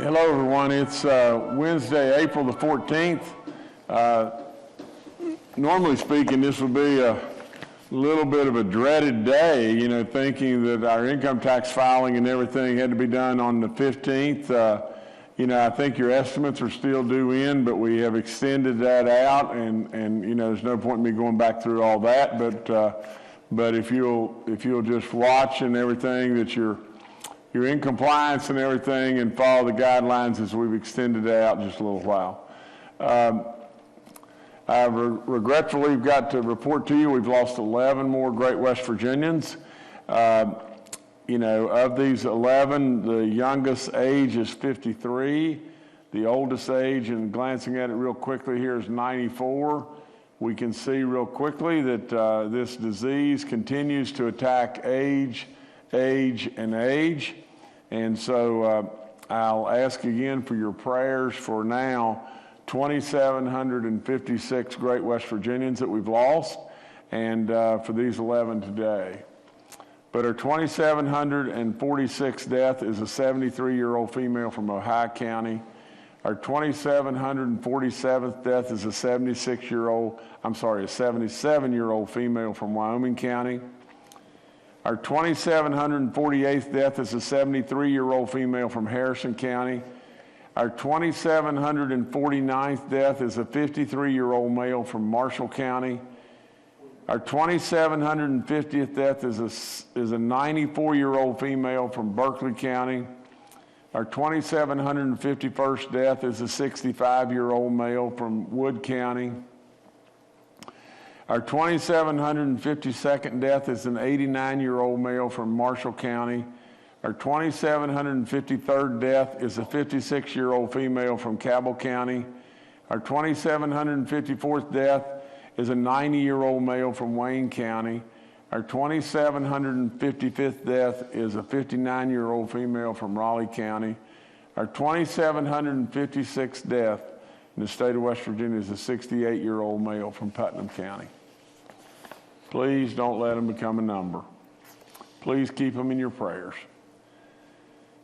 Hello, everyone. It's Wednesday, April the 14th. Normally speaking, this would be a little bit of a dreaded day, thinking that our income tax filing and everything had to be done on the 15th. I think your estimates are still due in, but we have extended that out, and there's no point in me going back through all that. But if you'll just watch and everything that you're in compliance and everything, and follow the guidelines as we've extended it out just a little while. I regretfully got to report to you we've lost 11 more great West Virginians. Of these 11, the youngest age is 53. The oldest age, and glancing at it real quickly here, is 94. We can see real quickly that this disease continues to attack age, and age. And so I'll ask again for your prayers for now 2,756 great West Virginians that we've lost, and for these 11 today. But our 2,746th death is a 73-year-old female from Ohio County. Our 2,747th death is a 77-year-old female from Wyoming County. Our 2,748th death is a 73-year-old female from Harrison County. Our 2,749th death is a 53-year-old male from Marshall County. Our 2,750th death is a 94-year-old female from Berkeley County. Our 2,751st death is a 65-year-old male from Wood County. Our 2,752nd death is an 89-year-old male from Marshall County. Our 2,753rd death is a 56-year-old female from Cabell County. Our 2,754th death is a 90-year-old male from Wayne County. Our 2,755th death is a 59-year-old female from Raleigh County. Our 2,756th death in the state of West Virginia is a 68-year-old male from Putnam County. Please don't let them become a number. Please keep them in your prayers.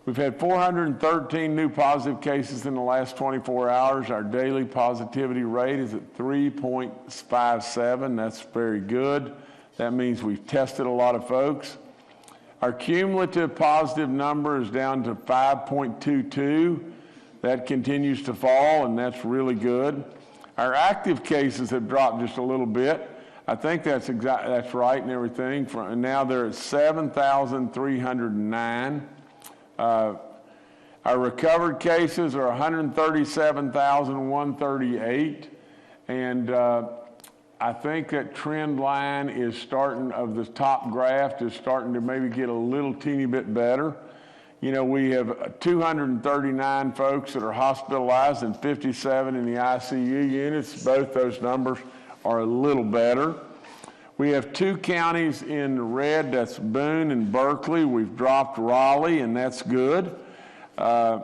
We've had 413 new positive cases in the last 24 hours. Our daily positivity rate is at 3.57. That's very good. That means we've tested a lot of folks. Our cumulative positive number is down to 5.22. That continues to fall, and that's really good. Our active cases have dropped just a little bit. I think that's right and everything. And now they're at 7,309. Our recovered cases are 137,138, and I think that trend line is starting, of the top graph, is starting to maybe get a little teeny bit better. We have 239 folks that are hospitalized and 57 in the ICU units. Both those numbers are a little better. We have 2 counties in the red, that's Boone and Berkeley. We've dropped Raleigh, and that's good. A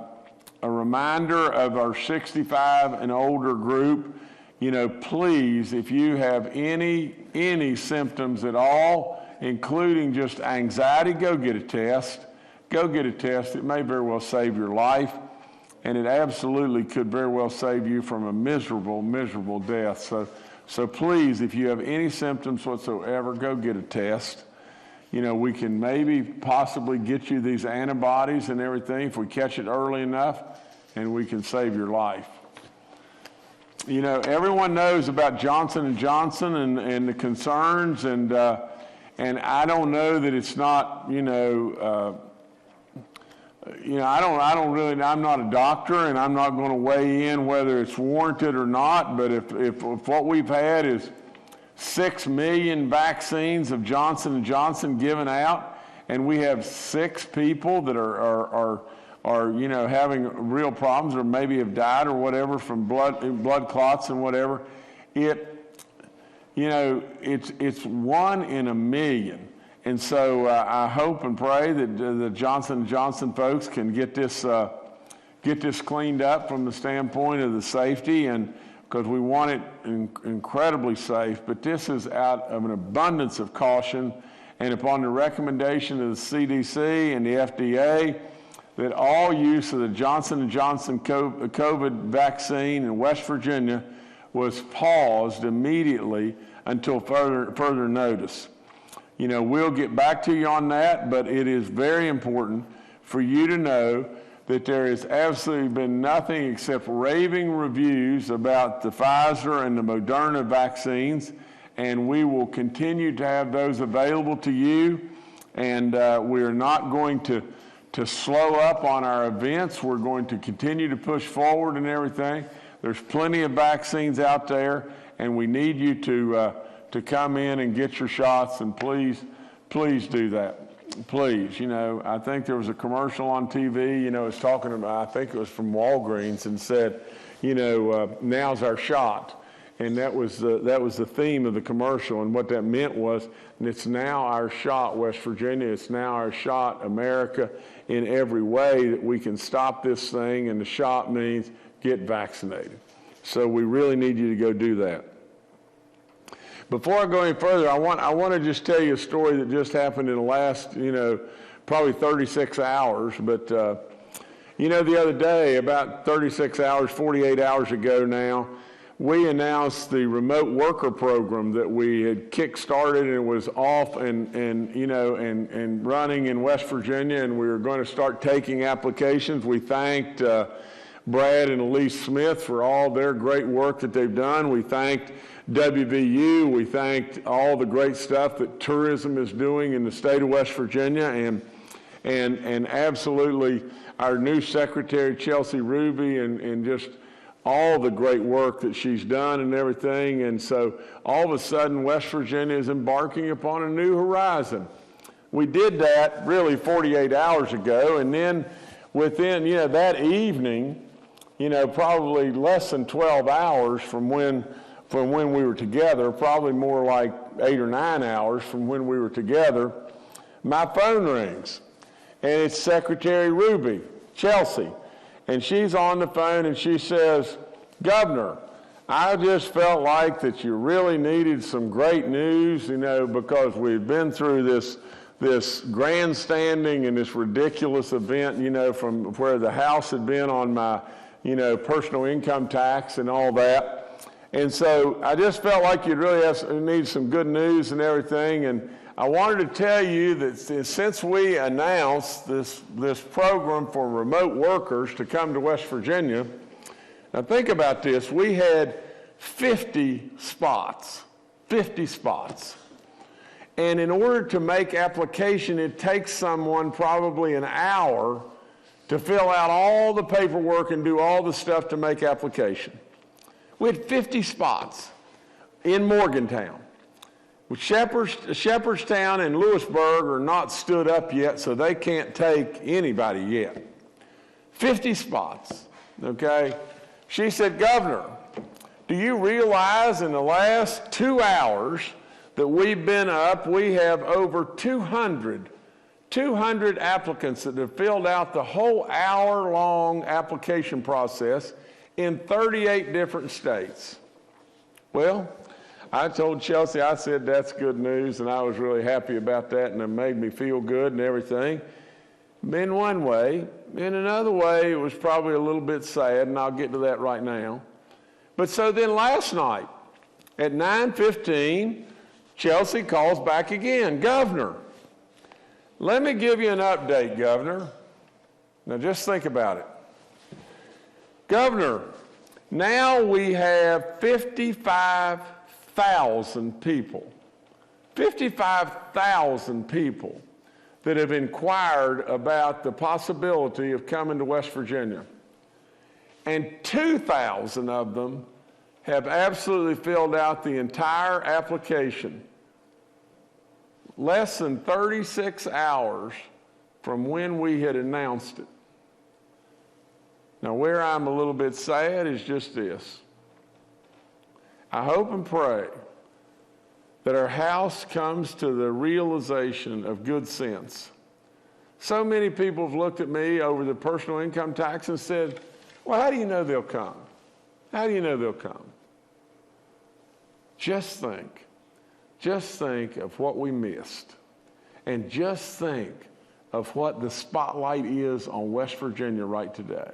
reminder of our 65 and older group, please, if you have any symptoms at all, including just anxiety, go get a test. Go get a test. It may very well save your life, and it absolutely could very well save you from a miserable, miserable death. So please, if you have any symptoms whatsoever, go get a test. We can maybe possibly get you these antibodies and everything if we catch it early enough, and we can save your life. Everyone knows about Johnson & Johnson and the concerns, and I don't know that it's not, I'm not a doctor, and I'm not going to weigh in whether it's warranted or not, but if what we've had is 6 million vaccines of Johnson & Johnson given out, and we have 6 people that are having real problems, or maybe have died or whatever from blood clots and whatever, it's 1 in a million. And so I hope and pray that the Johnson & Johnson folks can get this cleaned up from the standpoint of the safety, and because we want it incredibly safe. But this is out of an abundance of caution, and upon the recommendation of the CDC and the FDA, that all use of the Johnson & Johnson COVID vaccine in West Virginia was paused immediately until further notice. You know, we'll get back to you on that, but it is very important for you to know that there has absolutely been nothing except raving reviews about the Pfizer and the Moderna vaccines, and we will continue to have those available to you, and we're not going to slow up on our events. We're going to continue to push forward and everything. There's plenty of vaccines out there, and we need you to come in and get your shots, and please do that. Please, you know, I think there was a commercial on TV, you know, it's talking about, I think it was from Walgreens, and said, you know, now's our shot. And that was the theme of the commercial, and what that meant was, and it's now our shot, West Virginia, it's now our shot, America, in every way that we can stop this thing, and the shot means get vaccinated. So we really need you to go do that. Before I go any further, I want to just tell you a story that just happened in the last, you know, probably 36 hours. But, you know, the other day, about 36 hours, 48 hours ago now, we announced the remote worker program that we had kick-started and was off and you know, and running in West Virginia, and we were going to start taking applications. We thanked Brad and Elise Smith for all their great work that they've done. We thanked WVU. We thanked all the great stuff that tourism is doing in the state of West Virginia, and absolutely our new secretary, Chelsea Ruby, and just all the great work that she's done and everything. And so all of a sudden, West Virginia is embarking upon a new horizon. We did that really 48 hours ago, and then within, you know, that evening, you know, probably less than 12 hours from when we were together, probably more like 8 or 9 hours from when we were together, my phone rings, and it's Secretary Ruby, Chelsea, and she's on the phone, and she says, "Governor, I just felt like that you really needed some great news, you know, because we've been through this grandstanding and this ridiculous event, you know, from where the House had been on my, you know, personal income tax and all that. And so I just felt like you'd really need some good news and everything. And I wanted to tell you that since we announced this program for remote workers to come to West Virginia, now think about this, we had 50 spots. And in order to make application, it takes someone probably an hour to fill out all the paperwork and do all the stuff to make application. We had 50 spots in Morgantown. Shepherdstown and Lewisburg are not stood up yet, so they can't take anybody yet. 50 spots, okay? She said, "Governor, do you realize in the last 2 hours that we've been up, we have over 200 applicants that have filled out the whole hour-long application process in 38 different states." Well, I told Chelsea, I said, that's good news, and I was really happy about that, and it made me feel good and everything. In one way. In another way, it was probably a little bit sad, and I'll get to that right now. But so then last night, at 9:15, Chelsea calls back again. "Governor, let me give you an update, Governor." Now just think about it. "Governor, now we have 55,000 people, 55,000 people that have inquired about the possibility of coming to West Virginia. And 2,000 of them have absolutely filled out the entire application. Less than 36 hours from when we had announced it." Now, where I'm a little bit sad is just this. I hope and pray that our House comes to the realization of good sense. So many people have looked at me over the personal income tax and said, "Well, how do you know they'll come? How do you know they'll come?" Just think of what we missed. And just think of what the spotlight is on West Virginia right today.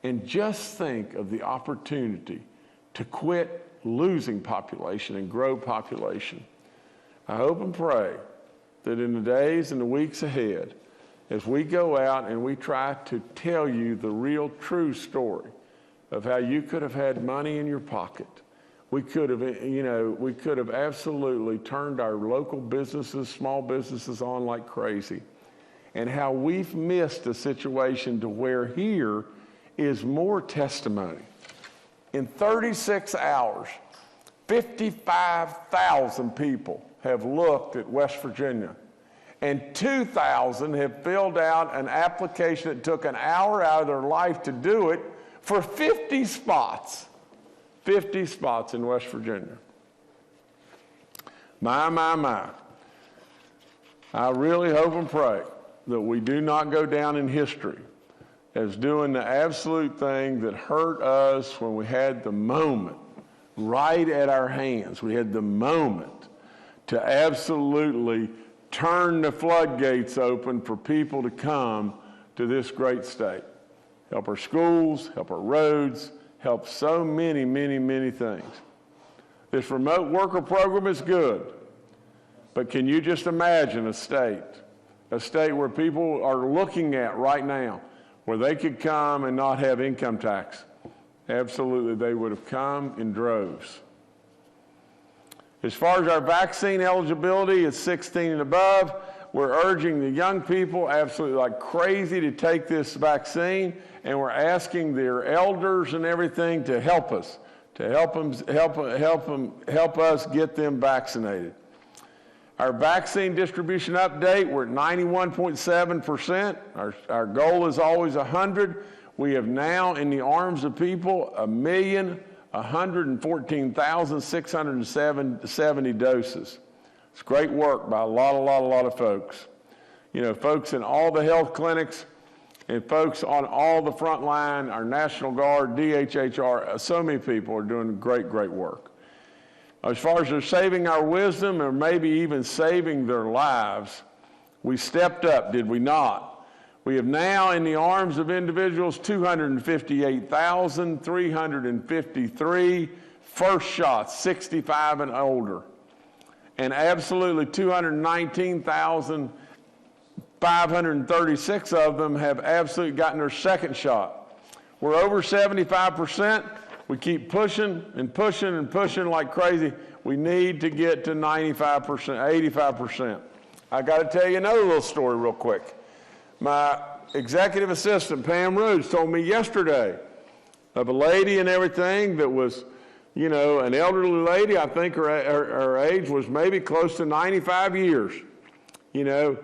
And just think of the opportunity to quit losing population and grow population. I hope and pray that in the days and the weeks ahead, as we go out and we try to tell you the real true story of how you could have had money in your pocket, we could have absolutely turned our local businesses, small businesses on like crazy, and how we've missed a situation to where here is more testimony. In 36 hours, 55,000 people have looked at West Virginia, and 2,000 have filled out an application that took an hour out of their life to do it for 50 spots. 50 spots in West Virginia. My. I really hope and pray that we do not go down in history as doing the absolute thing that hurt us when we had the moment right at our hands. We had the moment to absolutely turn the floodgates open for people to come to this great state. Help our schools, help our roads, help so many things. This remote worker program is good, but can you just imagine a state where people are looking at right now, where they could come and not have income tax? Absolutely, they would have come in droves. As far as our vaccine eligibility is 16 and above, we're urging the young people absolutely like crazy to take this vaccine, and we're asking their elders and everything to help us, to help us get them vaccinated. Our vaccine distribution update, we're at 91.7%. Our goal is always 100. We have now in the arms of people 1,114,670 doses. It's great work by a lot of folks. You know, folks in all the health clinics and folks on all the front line, our National Guard, DHHR, so many people are doing great work. As far as they're saving our wisdom or maybe even saving their lives, we stepped up, did we not? We have now in the arms of individuals 258,353 first shots, 65 and older. And absolutely 219,536 of them have absolutely gotten their second shot. We're over 75%. We keep pushing and pushing like crazy. We need to get to 95%, 85%. I got to tell you another little story real quick. My executive assistant, Pam Rhodes, told me yesterday of a lady and everything that was, you know, an elderly lady. I think her age was maybe close to 95 years. You know,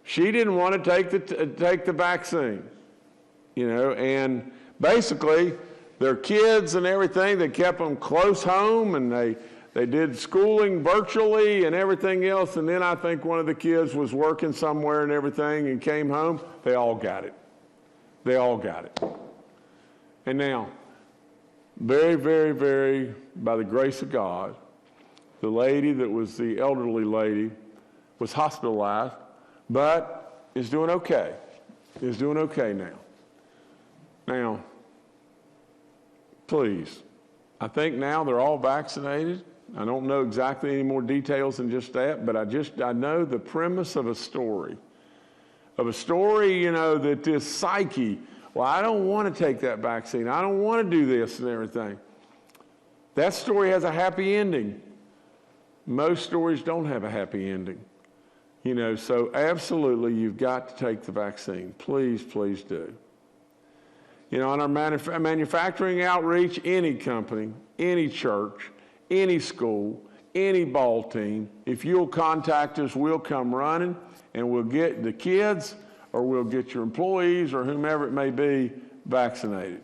she didn't want to take the vaccine, you know, and basically their kids and everything, they kept them close home, and they did schooling virtually and everything else. And then I think one of the kids was working somewhere and everything and came home. They all got it. They all got it. And now, very, by the grace of God, the lady that was the elderly lady was hospitalized, but is doing okay. Is doing okay now. Now, please, I think now they're all vaccinated. I don't know exactly any more details than just that, but I know the premise of a story, you know, that this psyche, well, I don't want to take that vaccine. I don't want to do this and everything. That story has a happy ending. Most stories don't have a happy ending. You know, so absolutely you've got to take the vaccine. Please do. You know, on our manufacturing outreach, any company, any church, any school, any ball team, if you'll contact us, we'll come running and we'll get the kids or we'll get your employees or whomever it may be vaccinated.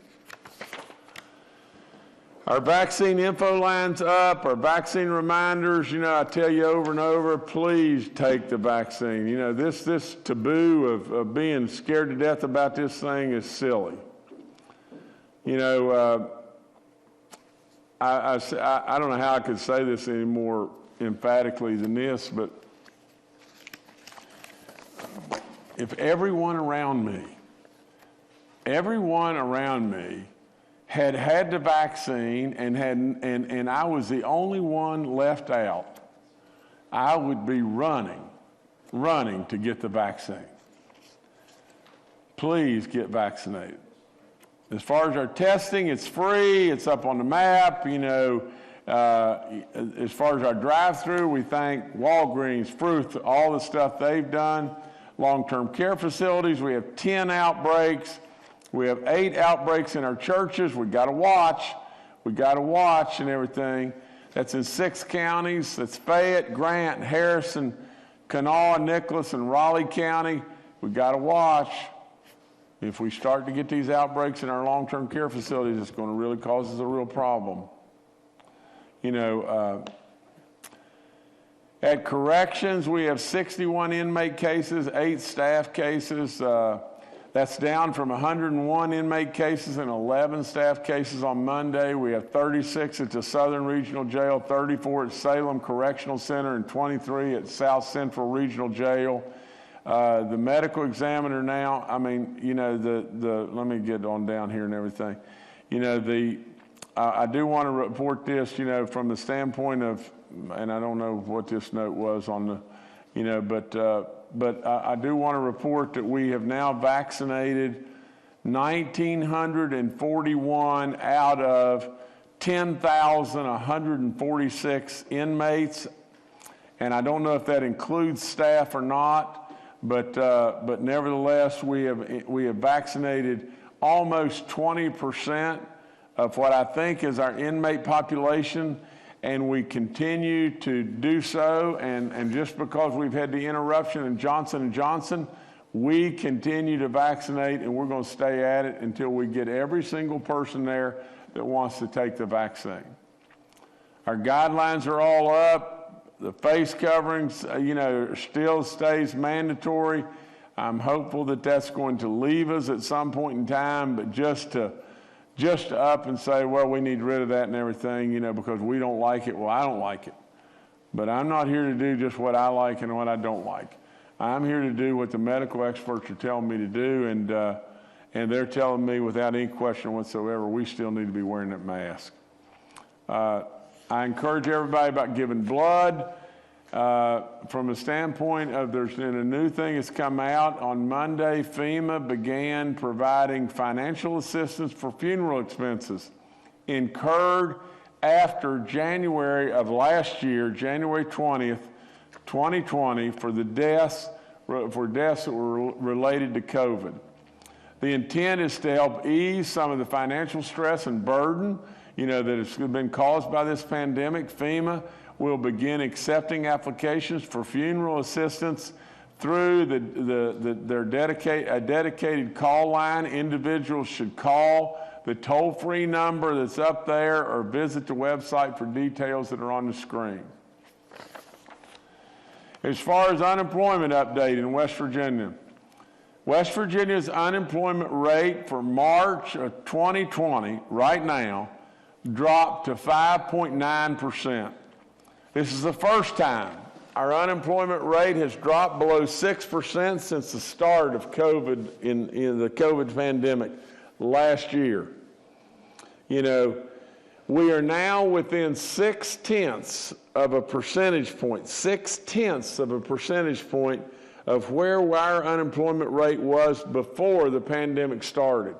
Our vaccine info line's up, our vaccine reminders, you know, I tell you over and over, please take the vaccine. You know, this taboo of being scared to death about this thing is silly. You know, I don't know how I could say this any more emphatically than this, but if everyone around me had had the vaccine and I was the only one left out, I would be running to get the vaccine. Please get vaccinated. As far as our testing, it's free, it's up on the map, as far as our drive-through, we thank Walgreens, Fruth, all the stuff they've done. Long-term care facilities, we have 10 outbreaks. We have 8 outbreaks in our churches. We got to watch and everything. That's in 6 counties. That's Fayette, Grant, Harrison, Kanawha, Nicholas, and Raleigh County. We got to watch. If we start to get these outbreaks in our long-term care facilities, it's going to really cause us a real problem. At corrections, we have 61 inmate cases, 8 staff cases. That's down from 101 inmate cases and 11 staff cases on Monday. We have 36 at the Southern Regional Jail, 34 at Salem Correctional Center, and 23 at South Central Regional Jail. The medical examiner now, let me get on down here and everything. I do want to report this, from the standpoint of, and I don't know what this note was on the, but I do want to report that we have now vaccinated 1,941 out of 10,146 inmates. And I don't know if that includes staff or not, but nevertheless, we have vaccinated almost 20% of what I think is our inmate population, and we continue to do so. And just because we've had the interruption in Johnson & Johnson, we continue to vaccinate, and we're going to stay at it until we get every single person there that wants to take the vaccine. Our guidelines are all up. The face coverings, still stays mandatory. I'm hopeful that that's going to leave us at some point in time, but just to up and say, well, we need rid of that and everything, because we don't like it. Well, I don't like it. But I'm not here to do just what I like and what I don't like. I'm here to do what the medical experts are telling me to do, and they're telling me without any question whatsoever, we still need to be wearing that mask. I encourage everybody about giving blood. From a standpoint of there's been a new thing that's come out on Monday, FEMA began providing financial assistance for funeral expenses incurred after January of last year, January 20th, 2020, for deaths that were related to COVID. The intent is to help ease some of the financial stress and burden that has been caused by this pandemic. FEMA will begin accepting applications for funeral assistance through their dedicated call line. Individuals should call the toll-free number that's up there or visit the website for details that are on the screen. As far as unemployment update in West Virginia, West Virginia's unemployment rate for March of 2020 right now dropped to 5.9%. This is the first time our unemployment rate has dropped below 6% since the start of COVID in the COVID pandemic last year. We are now within 0.6 of a percentage point, 0.6 of a percentage point of where our unemployment rate was before the pandemic started.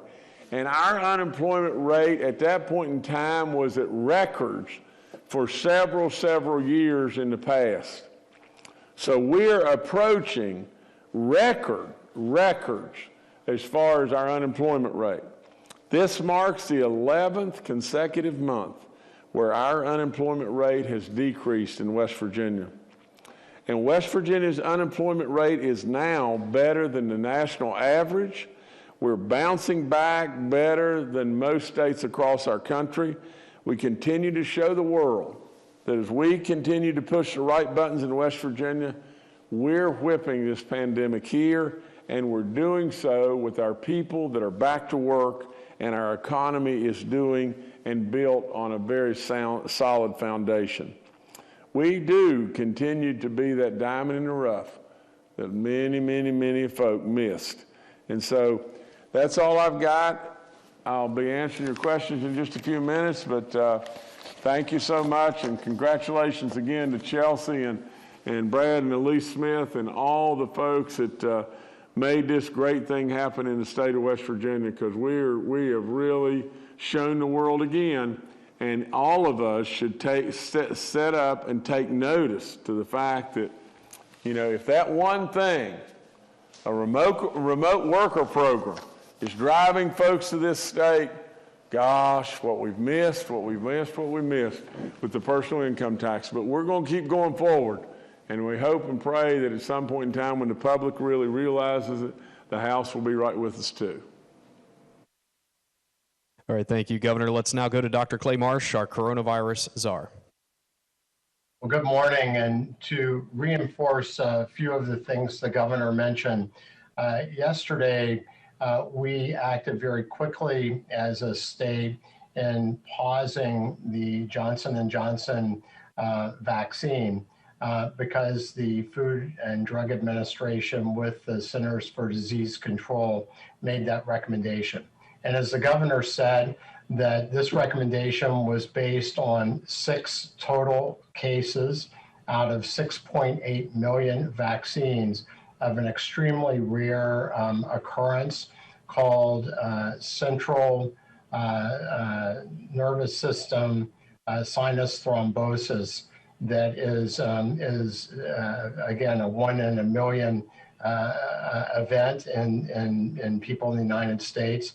And our unemployment rate at that point in time was at records for several years in the past. So we're approaching records as far as our unemployment rate. This marks the 11th consecutive month where our unemployment rate has decreased in West Virginia. And West Virginia's unemployment rate is now better than the national average. We're bouncing back better than most states across our country. We continue to show the world that as we continue to push the right buttons in West Virginia, we're whipping this pandemic here, and we're doing so with our people that are back to work, and our economy is doing and built on a very solid foundation. We do continue to be that diamond in the rough that many, many, many folk missed. And so that's all I've got. I'll be answering your questions in just a few minutes, but thank you so much, and congratulations again to Chelsea and Brad and Elise Smith and all the folks that made this great thing happen in the state of West Virginia, because we have really shown the world again, and all of us should set up and take notice to the fact that, you know, if that one thing, a remote worker program, is driving folks to this state, gosh, what we've missed with the personal income tax. But we're going to keep going forward, and we hope and pray that at some point in time when the public really realizes it, the House will be right with us too. All right, thank you, Governor. Let's now go to Dr. Clay Marsh, our coronavirus czar. Well, good morning, and to reinforce a few of the things the governor mentioned, yesterday we acted very quickly as a state in pausing the Johnson & Johnson vaccine because the Food and Drug Administration with the Centers for Disease Control made that recommendation. And as the governor said, that this recommendation was based on 6 total cases out of 6.8 million vaccines of an extremely rare occurrence called central nervous system sinus thrombosis that is again, a 1 in a million event in people in the United States.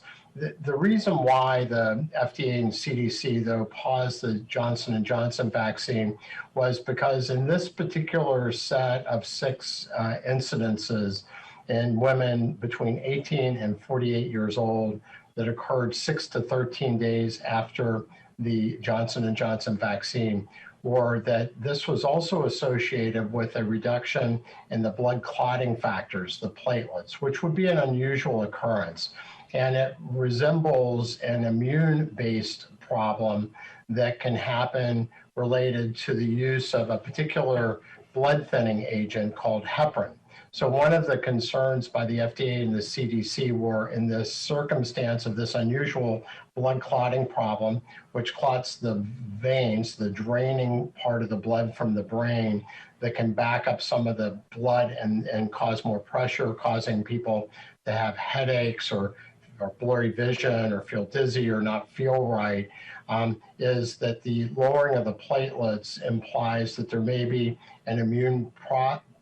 The reason why the FDA and CDC, though, paused the Johnson & Johnson vaccine was because in this particular set of 6 incidences in women between 18 and 48 years old that occurred 6 to 13 days after the Johnson & Johnson vaccine, or that this was also associated with a reduction in the blood clotting factors, the platelets, which would be an unusual occurrence. And it resembles an immune-based problem that can happen related to the use of a particular blood thinning agent called heparin. So one of the concerns by the FDA and the CDC were in this circumstance of this unusual blood clotting problem, which clots the veins, the draining part of the blood from the brain that can back up some of the blood and cause more pressure, causing people to have headaches or blurry vision or feel dizzy or not feel right, is that the lowering of the platelets implies that there may be an immune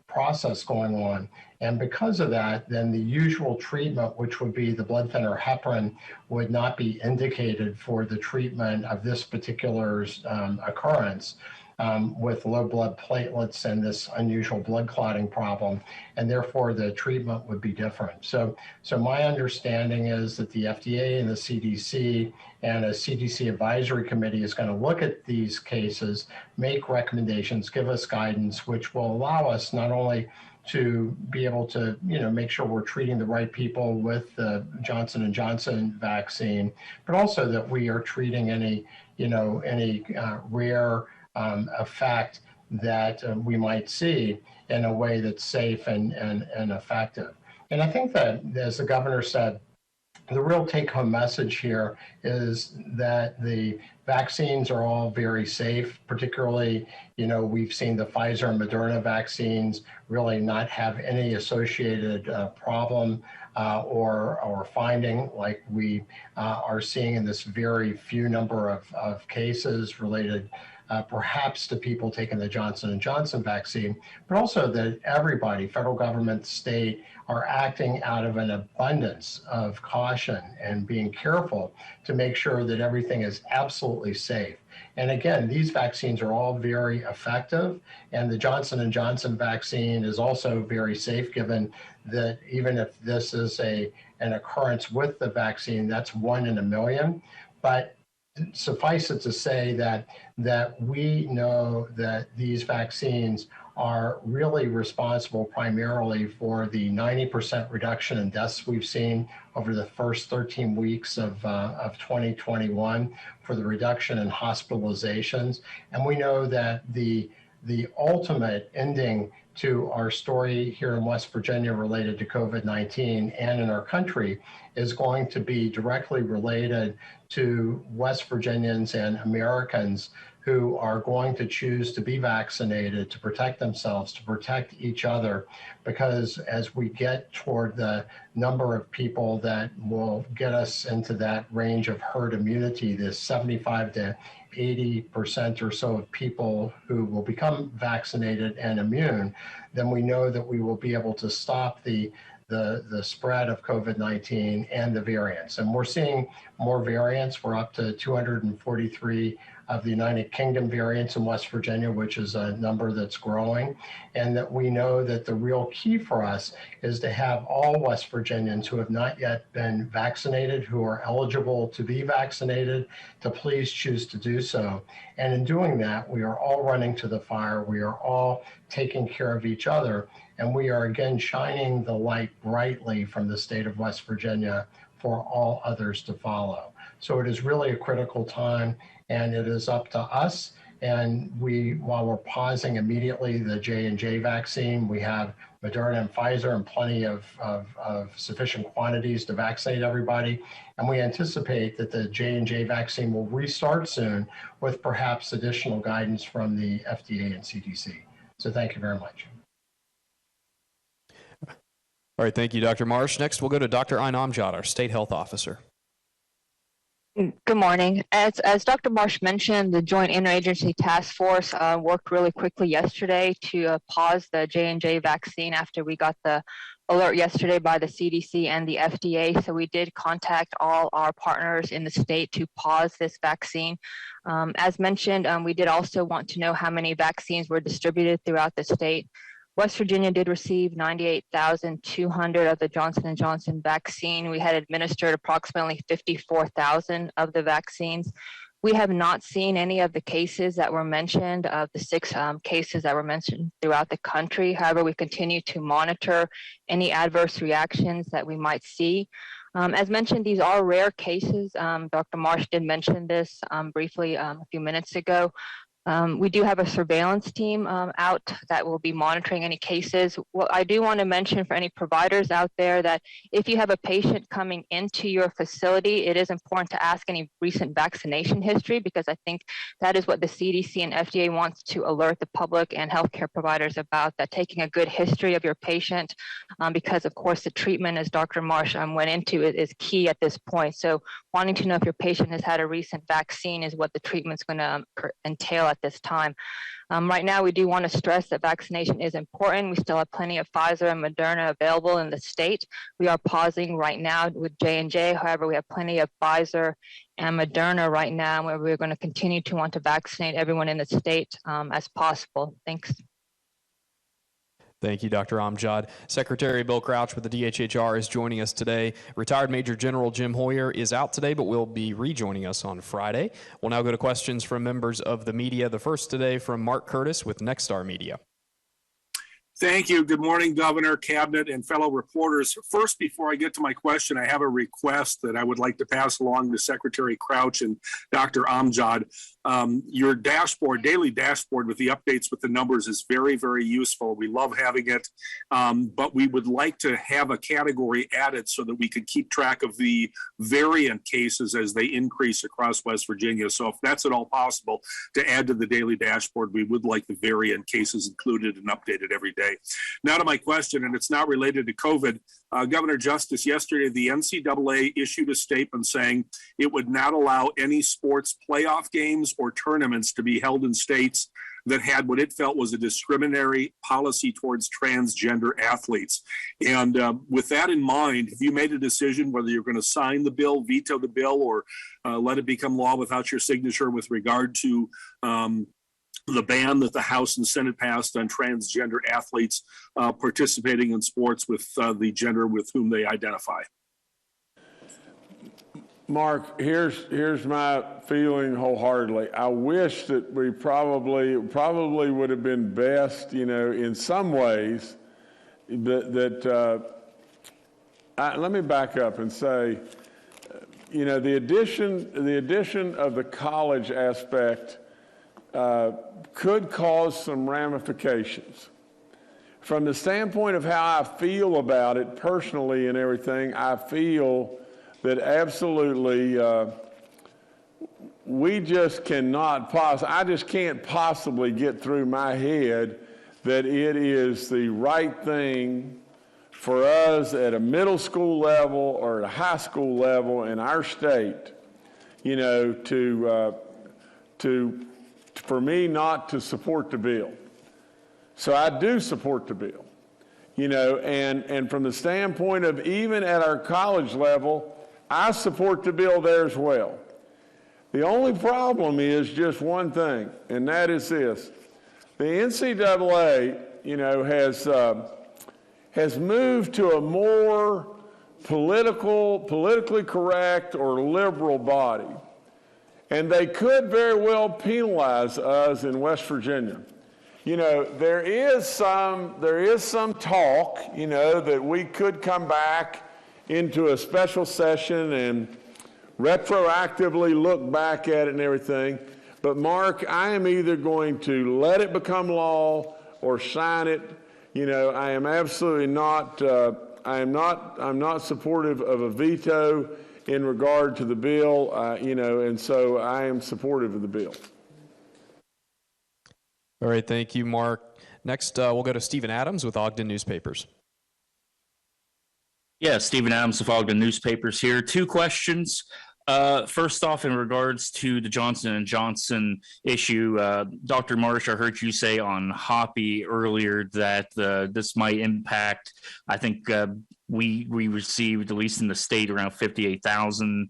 process going on. And because of that, then the usual treatment, which would be the blood thinner heparin, would not be indicated for the treatment of this particular occurrence with low blood platelets and this unusual blood clotting problem, and therefore the treatment would be different. So my understanding is that the FDA and the CDC and a CDC advisory committee is going to look at these cases, make recommendations, give us guidance, which will allow us not only to be able to, make sure we're treating the right people with the Johnson & Johnson vaccine, but also that we are treating any rare effect that we might see in a way that's safe and effective. And I think that, as the governor said, the real take-home message here is that the vaccines are all very safe. Particularly, we've seen the Pfizer and Moderna vaccines really not have any associated problem or finding like we are seeing in this very few number of cases related perhaps to people taking the Johnson & Johnson vaccine, but also that everybody, federal government, state, are acting out of an abundance of caution and being careful to make sure that everything is absolutely safe. And again, these vaccines are all very effective, and the Johnson & Johnson vaccine is also very safe, given that even if this is an occurrence with the vaccine, that's 1 in a million. But suffice it to say that we know that these vaccines are really responsible primarily for the 90% reduction in deaths we've seen over the first 13 weeks of 2021, for the reduction in hospitalizations. And we know that the the ultimate ending to our story here in West Virginia related to COVID-19 and in our country is going to be directly related to West Virginians and Americans who are going to choose to be vaccinated, to protect themselves, to protect each other, because as we get toward the number of people that will get us into that range of herd immunity, this 75 to 80% or so of people who will become vaccinated and immune, then we know that we will be able to stop the spread of COVID-19 and the variants. And we're seeing more variants. We're up to 243 of the United Kingdom variants in West Virginia, which is a number that's growing. And that we know that the real key for us is to have all West Virginians who have not yet been vaccinated, who are eligible to be vaccinated, to please choose to do so. And in doing that, we are all running to the fire. We are all taking care of each other. And we are again shining the light brightly from the state of West Virginia for all others to follow. So it is really a critical time, and it is up to us. And while we're pausing immediately the J&J vaccine, we have Moderna and Pfizer and plenty of sufficient quantities to vaccinate everybody. And we anticipate that the J&J vaccine will restart soon with perhaps additional guidance from the FDA and CDC. So thank you very much. All right, thank you, Dr. Marsh. Next, we'll go to Dr. Ayn Amjad, our State Health Officer. Good morning. As Dr. Marsh mentioned, the Joint Interagency Task Force worked really quickly yesterday to pause the J&J vaccine after we got the alert yesterday by the CDC and the FDA. So we did contact all our partners in the state to pause this vaccine. As mentioned, we did also want to know how many vaccines were distributed throughout the state. West Virginia did receive 98,200 of the Johnson & Johnson vaccine. We had administered approximately 54,000 of the vaccines. We have not seen any of the cases that were mentioned, of the 6 cases that were mentioned throughout the country. However, we continue to monitor any adverse reactions that we might see. As mentioned, these are rare cases. Dr. Marsh did mention this briefly a few minutes ago. We do have a surveillance team out that will be monitoring any cases. What I do want to mention for any providers out there, that if you have a patient coming into your facility, it is important to ask any recent vaccination history, because I think that is what the CDC and FDA wants to alert the public and healthcare providers about, that taking a good history of your patient, because of course the treatment, as Dr. Marsh went into, is key at this point. So wanting to know if your patient has had a recent vaccine is what the treatment's going to entail at this time. Right now, we do want to stress that vaccination is important. We still have plenty of Pfizer and Moderna available in the state. We are pausing right now with J&J. However, we have plenty of Pfizer and Moderna right now, where we're going to continue to want to vaccinate everyone in the state as possible. Thanks. Thank you, Dr. Amjad. Secretary Bill Crouch with the DHHR is joining us today. Retired Major General Jim Hoyer is out today, but will be rejoining us on Friday. We'll now go to questions from members of the media. The first today from Mark Curtis with Nexstar Media. Thank you. Good morning, Governor, Cabinet, and fellow reporters. First, before I get to my question, I have a request that I would like to pass along to Secretary Crouch and Dr. Amjad. Your dashboard, daily dashboard with the updates with the numbers is very, very useful. We love having it, but we would like to have a category added so that we could keep track of the variant cases as they increase across West Virginia. So if that's at all possible to add to the daily dashboard, we would like the variant cases included and updated every day. Now to my question, and it's not related to COVID. Governor Justice, yesterday the NCAA issued a statement saying it would not allow any sports playoff games or tournaments to be held in states that had what it felt was a discriminatory policy towards transgender athletes. And with that in mind, have you made a decision whether you're going to sign the bill, veto the bill, or let it become law without your signature with regard to the ban that the House and Senate passed on transgender athletes participating in sports with the gender with whom they identify? Mark, here's my feeling wholeheartedly. I wish that we probably would have been best, in some ways, let me back up and say, the addition of the college aspect could cause some ramifications. From the standpoint of how I feel about it personally and everything, I feel that absolutely we just cannot I just can't possibly get through my head that it is the right thing for us at a middle school level or at a high school level in our state, you know, for me not to support the bill. So I do support the bill, you know, and from the standpoint of even at our college level, I support the bill there as well. The only problem is just one thing, and that is this. The NCAA, you know, has moved to a more politically correct or liberal body. And they could very well penalize us in West Virginia. You know, there is some talk, you know, that we could come back into a special session and retroactively look back at it and everything. But Mark, I am either going to let it become law or sign it. You know, I am absolutely not, I'm not supportive of a veto in regard to the bill, you know, and so I am supportive of the bill. All right, thank you, Mark. Next, we'll go to Stephen Adams with Ogden Newspapers. Yeah, Stephen Adams of Ogden Newspapers here. Two questions. First off, in regards to the Johnson & Johnson issue, Dr. Marsh, I heard you say on Hoppy earlier that this might impact, I think we received, at least in the state, around 58,000,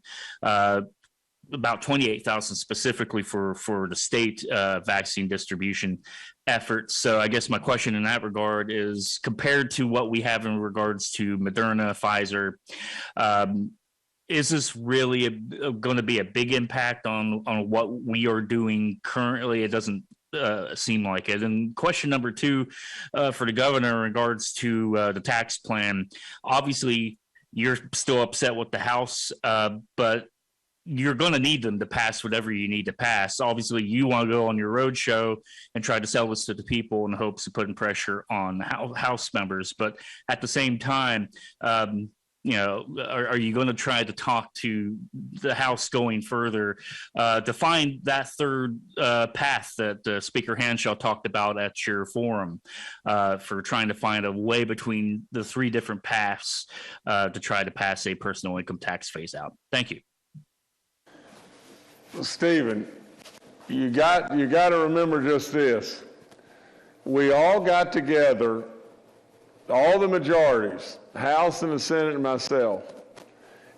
about 28,000 specifically for the state vaccine distribution efforts. So I guess my question in that regard is, compared to what we have in regards to Moderna, Pfizer, is this really going to be a big impact on what we are doing currently? It doesn't seem like it. And question number two for the governor in regards to the tax plan. Obviously, you're still upset with the House, but you're going to need them to pass whatever you need to pass. Obviously, you want to go on your road show and try to sell this to the people in hopes of putting pressure on House members. But at the same time, you know, are you going to try to talk to the House going further to find that third path that Speaker Hanshaw talked about at your forum for trying to find a way between the three different paths to try to pass a personal income tax phase out? Thank you. Well, Stephen, you got to remember just this. We all got together, all the majorities, House and the Senate and myself,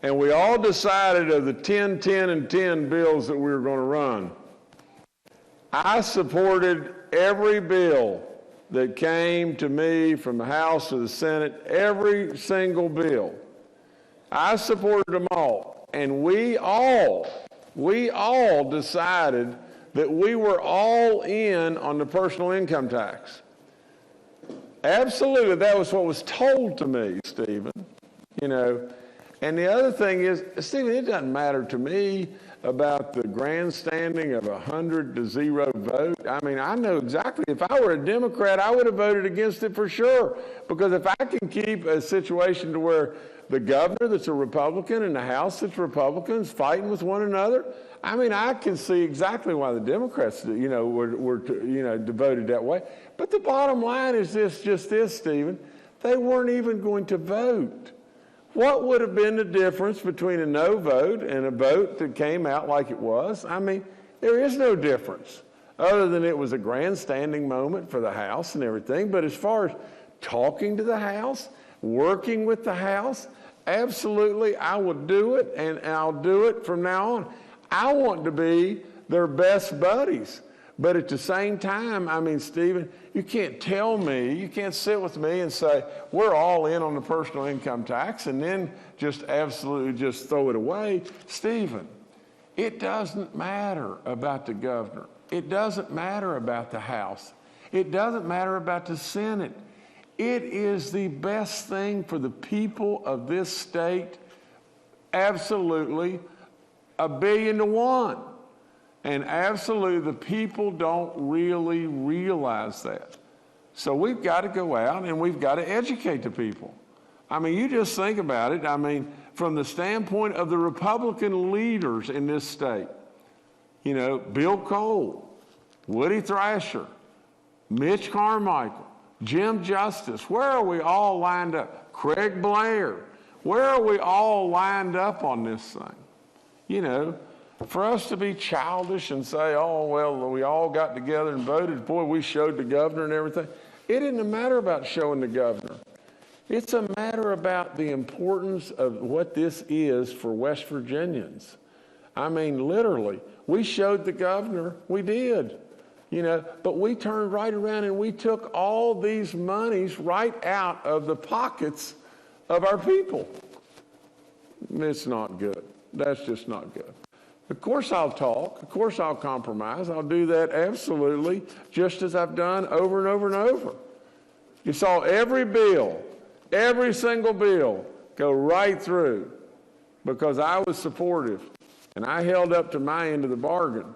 and we all decided of the 10, 10, and 10 bills that we were going to run. I supported every bill that came to me from the House or the Senate, every single bill. I supported them all, and we all decided that we were all in on the personal income tax. Absolutely, that was what was told to me, Stephen, you know. And the other thing is, Stephen, it doesn't matter to me about the grandstanding of 100-0 vote. I mean, I know exactly, if I were a Democrat, I would have voted against it for sure. Because if I can keep a situation to where the governor that's a Republican and the House that's Republicans fighting with one another, I mean, I can see exactly why the Democrats, you know, were devoted that way. But the bottom line is just this, Stephen. They weren't even going to vote. What would have been the difference between a no vote and a vote that came out like it was? I mean, there is no difference, other than it was a grandstanding moment for the House and everything. But as far as talking to the House, working with the House, absolutely, I will do it, and I'll do it from now on. I want to be their best buddies. But at the same time, I mean, Stephen, you can't tell me, you can't sit with me and say, we're all in on the personal income tax and then just absolutely just throw it away. Stephen, it doesn't matter about the governor. It doesn't matter about the House. It doesn't matter about the Senate. It is the best thing for the people of this state, absolutely, 1,000,000,000 to 1. And absolutely, the people don't really realize that. So we've got to go out and we've got to educate the people. I mean, you just think about it. I mean, from the standpoint of the Republican leaders in this state, you know, Bill Cole, Woody Thrasher, Mitch Carmichael, Jim Justice, where are we all lined up? Craig Blair, where are we all lined up on this thing? You know, for us to be childish and say, oh, well, we all got together and voted, boy, we showed the governor and everything. It isn't a matter about showing the governor. It's a matter about the importance of what this is for West Virginians. I mean, literally, we showed the governor, we did, you know, but we turned right around and we took all these monies right out of the pockets of our people. It's not good. That's just not good. Of course I'll talk. Of course I'll compromise. I'll do that absolutely, just as I've done over and over and over. You saw every bill, every single bill go right through because I was supportive and I held up to my end of the bargain.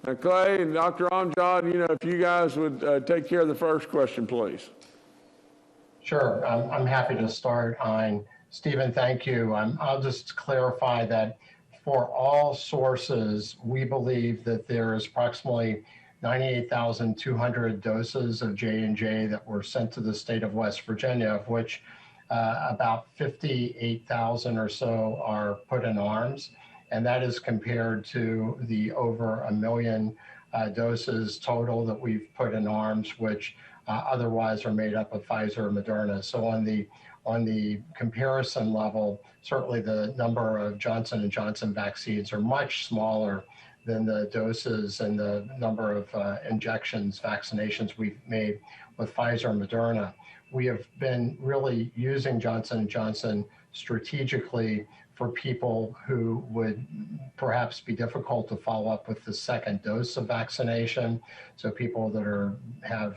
Now, Clay and Dr. Amjad, you know, if you guys would take care of the first question, please. Sure, I'm happy to start. Stephen, thank you. I'll just clarify that for all sources, we believe that there is approximately 98,200 doses of J&J that were sent to the state of West Virginia, of which about 58,000 or so are put in arms. And that is compared to the over 1 million doses total that we've put in arms, which otherwise are made up of Pfizer and Moderna. So on the comparison level, certainly the number of Johnson & Johnson vaccines are much smaller than the doses and the number of injections, vaccinations we've made with Pfizer and Moderna. We have been really using Johnson & Johnson strategically for people who would perhaps be difficult to follow up with the second dose of vaccination. So people that have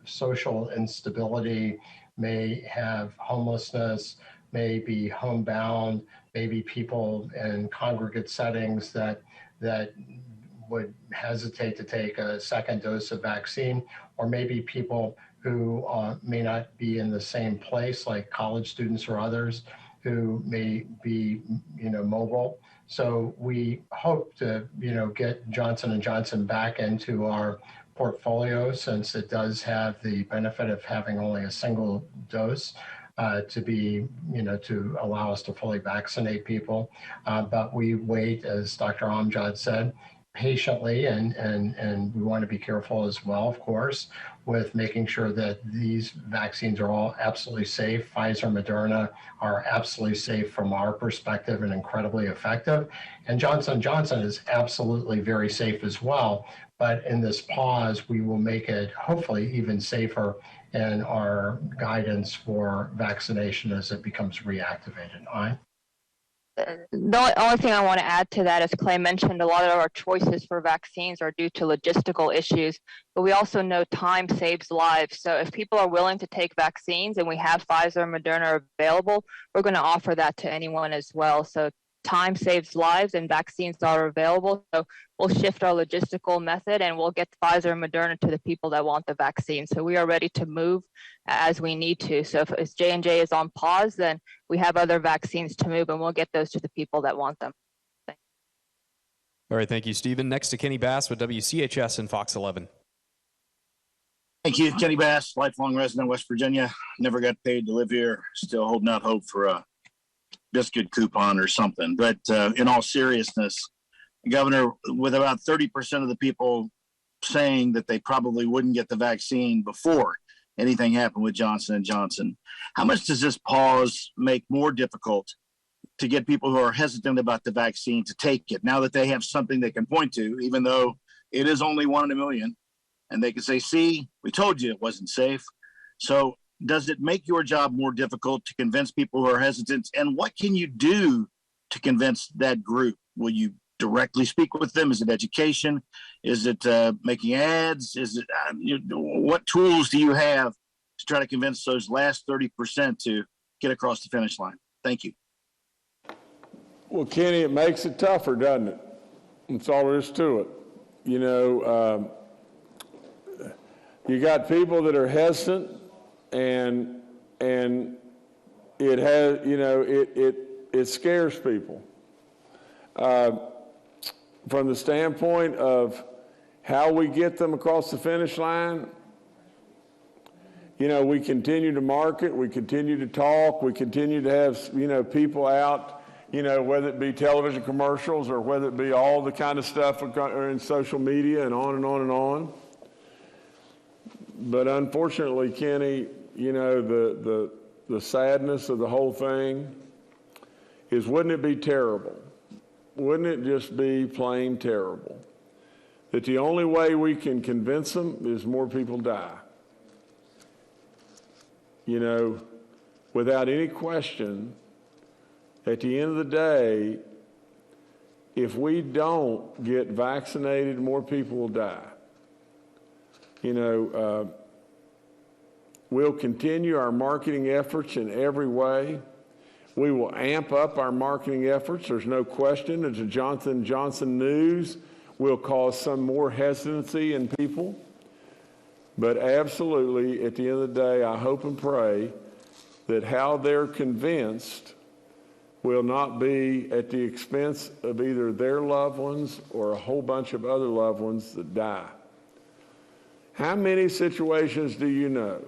social instability, may have homelessness, may be homebound, maybe people in congregate settings that would hesitate to take a second dose of vaccine, or maybe people who may not be in the same place, like college students or others who may be, mobile. So we hope to, get Johnson & Johnson back into our portfolio, since it does have the benefit of having only a single dose to be, to allow us to fully vaccinate people. But we wait, as Dr. Amjad said, patiently, and we want to be careful as well, of course, with making sure that these vaccines are all absolutely safe. Pfizer and Moderna are absolutely safe from our perspective and incredibly effective. And Johnson & Johnson is absolutely very safe as well. But in this pause, we will make it hopefully even safer in our guidance for vaccination as it becomes reactivated. The only thing I want to add to that, as Clay mentioned, a lot of our choices for vaccines are due to logistical issues, but we also know time saves lives. So if people are willing to take vaccines and we have Pfizer and Moderna available, we're going to offer that to anyone as well. So time saves lives and vaccines are available. So we'll shift our logistical method and we'll get Pfizer and Moderna to the people that want the vaccine. So we are ready to move as we need to. So if J&J is on pause, then we have other vaccines to move and we'll get those to the people that want them. Thanks. All right, thank you, Stephen. Next to Kenny Bass with WCHS and Fox 11. Thank you, Kenny Bass, lifelong resident of West Virginia. Never got paid to live here. Still holding out hope for a biscuit coupon or something. But in all seriousness, Governor, with about 30% of the people saying that they probably wouldn't get the vaccine before anything happened with Johnson & Johnson, how much does this pause make more difficult to get people who are hesitant about the vaccine to take it, now that they have something they can point to, even though it is only 1 in a million, and they can say, see, we told you it wasn't safe. So does it make your job more difficult to convince people who are hesitant? And what can you do to convince that group? Will you directly speak with them? Is it education? Is it making ads? Is it what tools do you have to try to convince those last 30% to get across the finish line? Thank you. Well, Kenny, it makes it tougher, doesn't it? That's all there is to it. You know, you got people that are hesitant, and it has, you know, it scares people. From the standpoint of how we get them across the finish line, you know, we continue to market, we continue to talk, we continue to have, you know, people out, you know, whether it be television commercials or whether it be all the kind of stuff in social media and on and on and on. But unfortunately, Kenny, you know, the sadness of the whole thing is, wouldn't it be terrible? Wouldn't it just be plain terrible that the only way we can convince them is more people die? You know, without any question, at the end of the day, if we don't get vaccinated, more people will die. You know, we'll continue our marketing efforts in every way. We will amp up our marketing efforts. There's no question that the Johnson & Johnson news will cause some more hesitancy in people. But absolutely, at the end of the day, I hope and pray that how they're convinced will not be at the expense of either their loved ones or a whole bunch of other loved ones that die. How many situations do you know?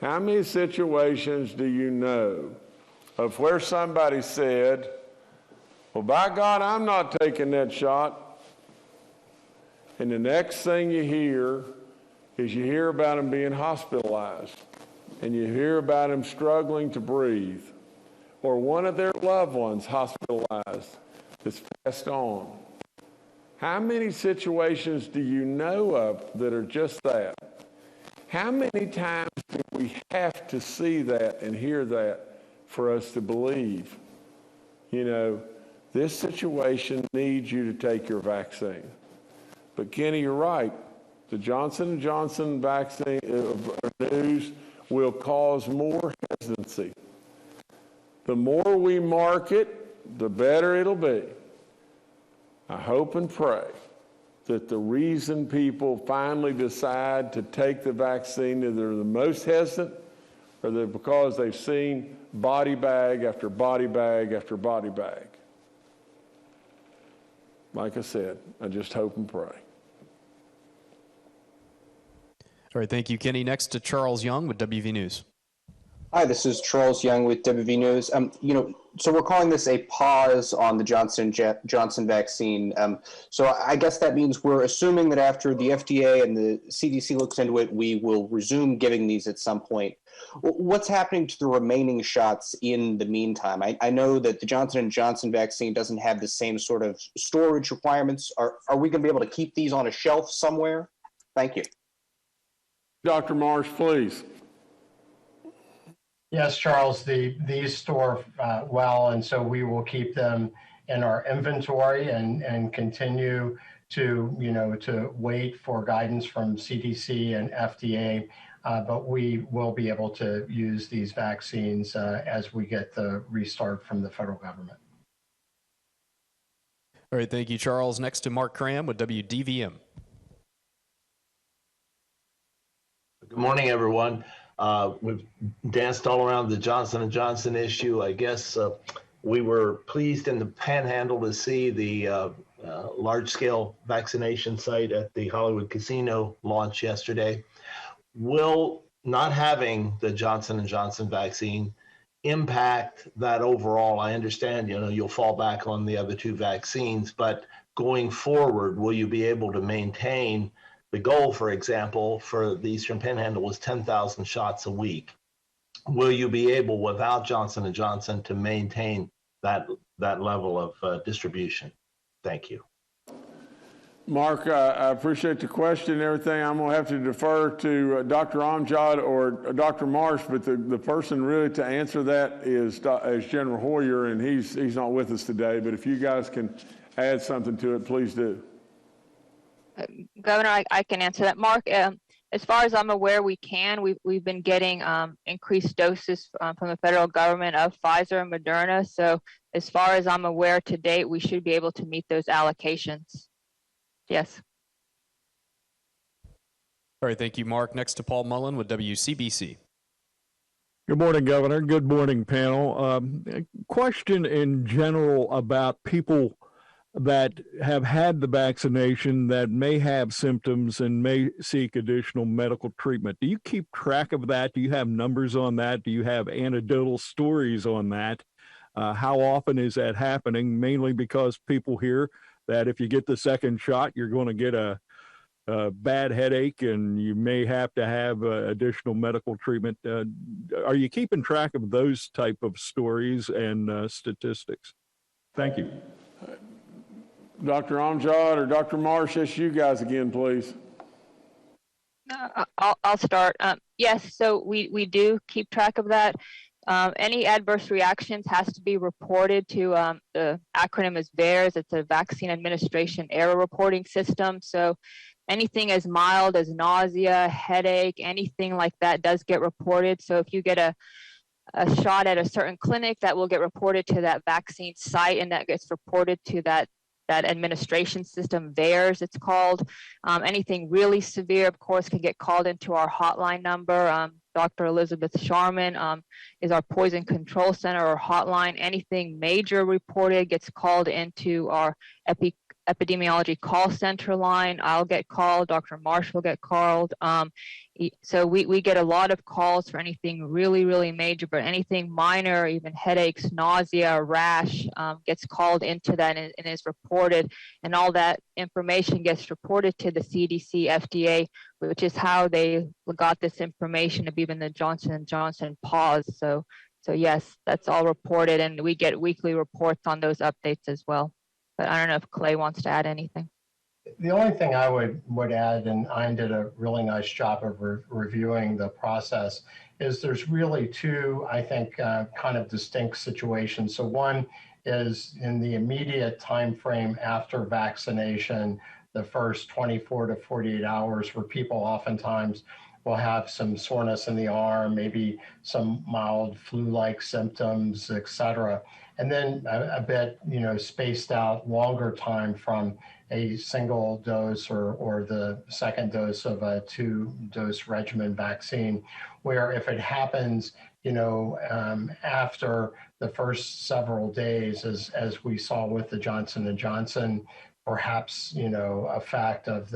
How many situations do you know of where somebody said, well, by God, I'm not taking that shot, and the next thing you hear is you hear about them being hospitalized, and you hear about them struggling to breathe, or one of their loved ones hospitalized that's passed on? How many situations do you know of that are just that? How many times do we have to see that and hear that for us to believe, you know, this situation needs you to take your vaccine? But Kenny, you're right. The Johnson & Johnson vaccine news will cause more hesitancy. The more we market, the better it'll be. I hope and pray that the reason people finally decide to take the vaccine is they're the most hesitant, or they're because they've seen body bag after body bag after body bag. Like I said, I just hope and pray. All right, thank you, Kenny. Next to Charles Young with WV News. Hi, this is Charles Young with WV News. You know, so we're calling this a pause on the Johnson vaccine. So I guess that means we're assuming that after the FDA and the CDC looks into it, we will resume giving these at some point. What's happening to the remaining shots in the meantime? I know that the Johnson & Johnson vaccine doesn't have the same sort of storage requirements. Are we going to be able to keep these on a shelf somewhere? Thank you. Dr. Marsh, please. Yes, Charles, these store well, and so we will keep them in our inventory and continue to, you know, to wait for guidance from CDC and FDA, but we will be able to use these vaccines as we get the restart from the federal government. All right, thank you, Charles. Next to Mark Cram with WDVM. Good morning, everyone. We've danced all around the Johnson & Johnson issue. I guess we were pleased in the Panhandle to see the large-scale vaccination site at the Hollywood Casino launch yesterday. Will not having the Johnson & Johnson vaccine impact that overall? I understand, you know, you'll fall back on the other two vaccines, but going forward, will you be able to maintain the goal, for example, for the Eastern Panhandle was 10,000 shots a week? Will you be able, without Johnson & Johnson, to maintain that level of distribution? Thank you. Mark, I appreciate the question and everything. I'm going to have to defer to Dr. Amjad or Dr. Marsh, but the person really to answer that is General Hoyer, and he's not with us today. But if you guys can add something to it, please do. Governor, I can answer that. Mark, As far as I'm aware, we can. We've been getting increased doses from the federal government of Pfizer and Moderna. So as far as I'm aware to date, we should be able to meet those allocations. Yes. All right, thank you, Mark. Next to Paul Mullen with WCBC. Good morning, Governor. Good morning, panel. A question in general about people that have had the vaccination that may have symptoms and may seek additional medical treatment. Do you keep track of that? Do you have numbers on that? Do you have anecdotal stories on that? How often is that happening? Mainly because people hear that if you get the second shot, you're going to get a bad headache and you may have to have additional medical treatment. Are you keeping track of those type of stories and statistics? Thank you. Dr. Amjad or Dr. Marsh, it's you guys again, please. I'll start. Yes, so we do keep track of that. Any adverse reactions has to be reported to the acronym is VAERS. It's a Vaccine Administration Error Reporting System. So anything as mild as nausea, headache, anything like that does get reported. So if you get a shot at a certain clinic, that will get reported to that vaccine site, and that gets reported to that administration system, VAERS it's called. Anything really severe, of course, can get called into our hotline number. Dr. Elizabeth Sharman is our poison control center or hotline. Anything major reported gets called into our epidemiology call center line. I'll get called, Dr. Marsh will get called. So we get a lot of calls for anything really, really major, but anything minor, even headaches, nausea, rash, gets called into that and is reported. And all that information gets reported to the CDC, FDA, which is how they got this information of even the Johnson & Johnson pause. So yes, that's all reported, and we get weekly reports on those updates as well. But I don't know if Clay wants to add anything. The only thing I would add, and Ian did a really nice job of reviewing the process, is there's really two, I think, kind of distinct situations. So one is in the immediate time frame after vaccination, the first 24 to 48 hours, where people oftentimes will have some soreness in the arm, maybe some mild flu-like symptoms, et cetera. And then a bit, spaced out longer time from a single dose or the second dose of a 2-dose regimen vaccine, where if it happens, after the first several days, as we saw with the Johnson & Johnson, perhaps, a fact of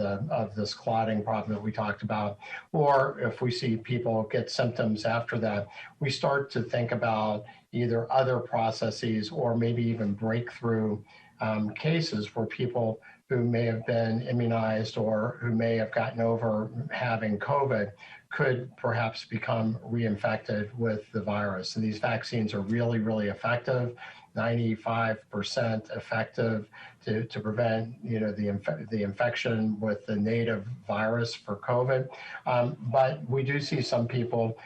this clotting problem that we talked about, or if we see people get symptoms after that, we start to think about either other processes or maybe even breakthrough cases where people who may have been immunized or who may have gotten over having COVID could perhaps become reinfected with the virus. And these vaccines are really, really effective, 95% effective to prevent, the infection with the native virus for COVID. But we do see some people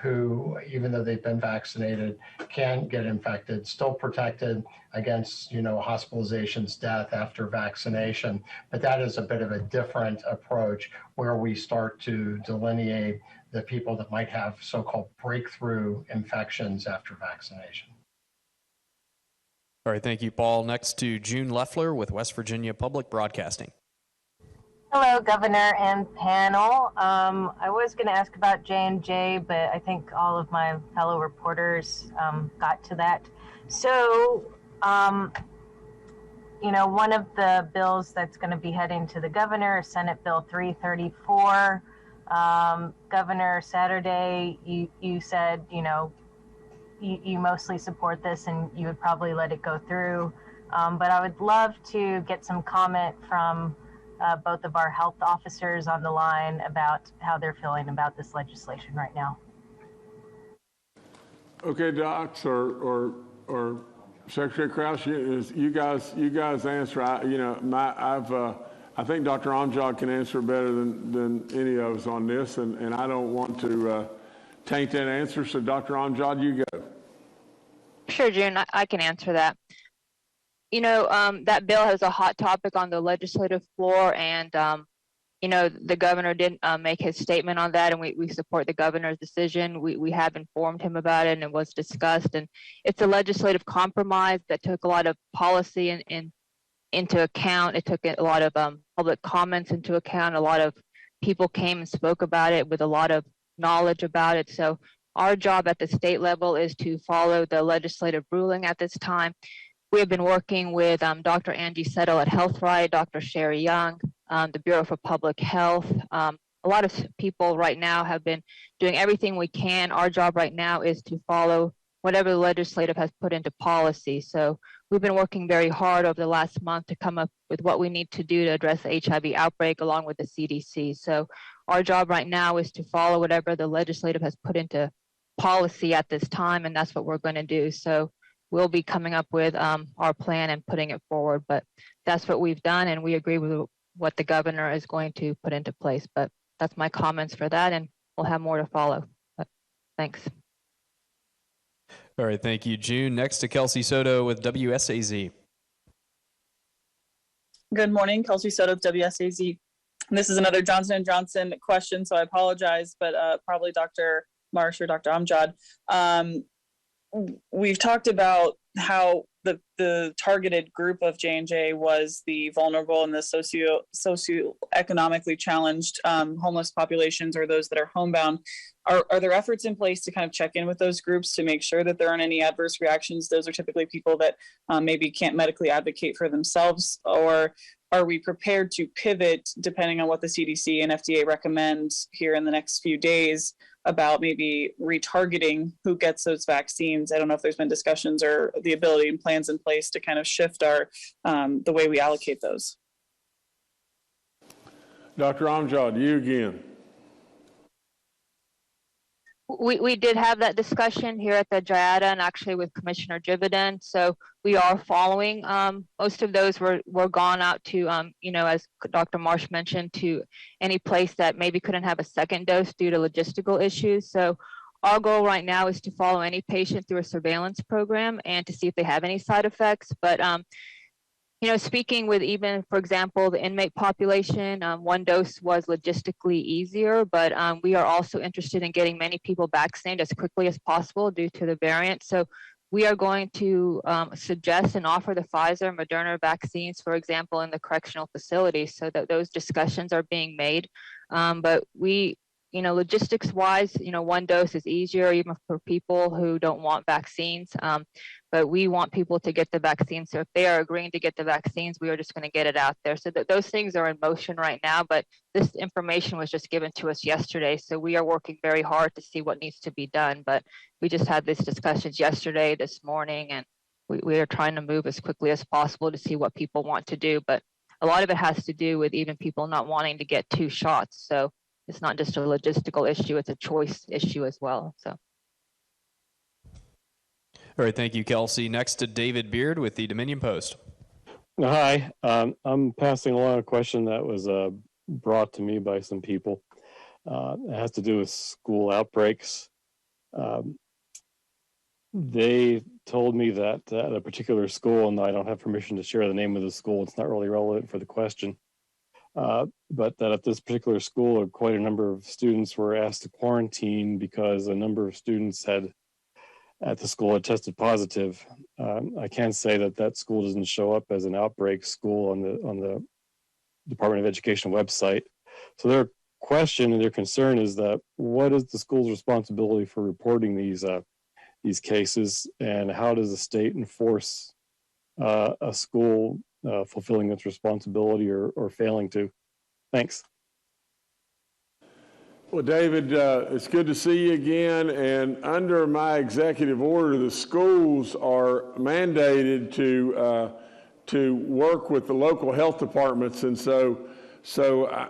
who, even though they've been vaccinated, can get infected, still protected against, hospitalizations, death after vaccination. But that is a bit of a different approach where we start to delineate the people that might have so-called breakthrough infections after vaccination. All right, thank you, Paul. Next to June Leffler with West Virginia Public Broadcasting. Hello, Governor and panel. I was going to ask about J&J, but I think all of my fellow reporters got to that. So, one of the bills that's going to be heading to the governor is Senate Bill 334. Governor, Saturday, you said, you mostly support this and you would probably let it go through. But I would love to get some comment from both of our health officers on the line about how they're feeling about this legislation right now. Okay, docs or Secretary Crouch, you guys answer. I think Dr. Amjad can answer better than any of us on this, and I don't want to taint that answer. So, Dr. Amjad, you go. Sure, June, I can answer that. That bill has a hot topic on the legislative floor, and the governor didn't make his statement on that, and we support the governor's decision. We have informed him about it, and it was discussed. And it's a legislative compromise that took a lot of policy into account. It took a lot of public comments into account. A lot of people came and spoke about it with a lot of knowledge about it. So our job at the state level is to follow the legislative ruling at this time. We have been working with Dr. Angie Settle at HealthRight, Dr. Sherry Young, the Bureau for Public Health. A lot of people right now have been doing everything we can. Our job right now is to follow whatever the legislative has put into policy. So we've been working very hard over the last month to come up with what we need to do to address the HIV outbreak along with the CDC. So our job right now is to follow whatever the legislative has put into policy at this time, and that's what we're going to do. So we'll be coming up with our plan and putting it forward, but that's what we've done, and we agree with what the governor is going to put into place. But that's my comments for that, and we'll have more to follow. But thanks. All right, thank you, June. Next to Kelsey Soto with WSAZ. Good morning, Kelsey Soto with WSAZ. This is another Johnson & Johnson question, so I apologize, but probably Dr. Marsh or Dr. Amjad. We've talked about how the targeted group of J&J was the vulnerable and the socioeconomically challenged homeless populations, or those that are homebound. Are there efforts in place to kind of check in with those groups to make sure that there aren't any adverse reactions? Those are typically people that maybe can't medically advocate for themselves, or are we prepared to pivot depending on what the CDC and FDA recommends here in the next few days about maybe retargeting who gets those vaccines? I don't know if there's been discussions or the ability and plans in place to kind of shift our the way we allocate those. Dr. Amjad, you again. We did have that discussion here at the JIADA and actually with Commissioner Jividen. So we are following. Most of those were gone out to, as Dr. Marsh mentioned, to any place that maybe couldn't have a second dose due to logistical issues. So our goal right now is to follow any patient through a surveillance program and to see if they have any side effects. But speaking with even, for example, the inmate population, one dose was logistically easier, but we are also interested in getting many people vaccinated as quickly as possible due to the variant. So we are going to suggest and offer the Pfizer and Moderna vaccines, for example, in the correctional facilities, so that those discussions are being made. But we, logistics wise, one dose is easier even for people who don't want vaccines. But we want people to get the vaccine. So if they are agreeing to get the vaccines, we are just going to get it out there. So those things are in motion right now, but this information was just given to us yesterday. So we are working very hard to see what needs to be done. But we just had these discussions yesterday, this morning, and we are trying to move as quickly as possible to see what people want to do. But a lot of it has to do with even people not wanting to get 2 shots. So it's not just a logistical issue, it's a choice issue as well. So. All right, thank you, Kelsey. Next to David Beard with the Dominion Post. Hi, I'm passing along a question that was brought to me by some people. It has to do with school outbreaks. They told me that at a particular school, and I don't have permission to share the name of the school, it's not really relevant for the question, but that at this particular school, quite a number of students were asked to quarantine because a number of students at the school had tested positive. I can say that school doesn't show up as an outbreak school on the Department of Education website. So their question and their concern is that what is the school's responsibility for reporting these cases, and how does the state enforce a school fulfilling its responsibility or failing to? Thanks. Well, David, it's good to see you again. And under my executive order, the schools are mandated to work with the local health departments, and so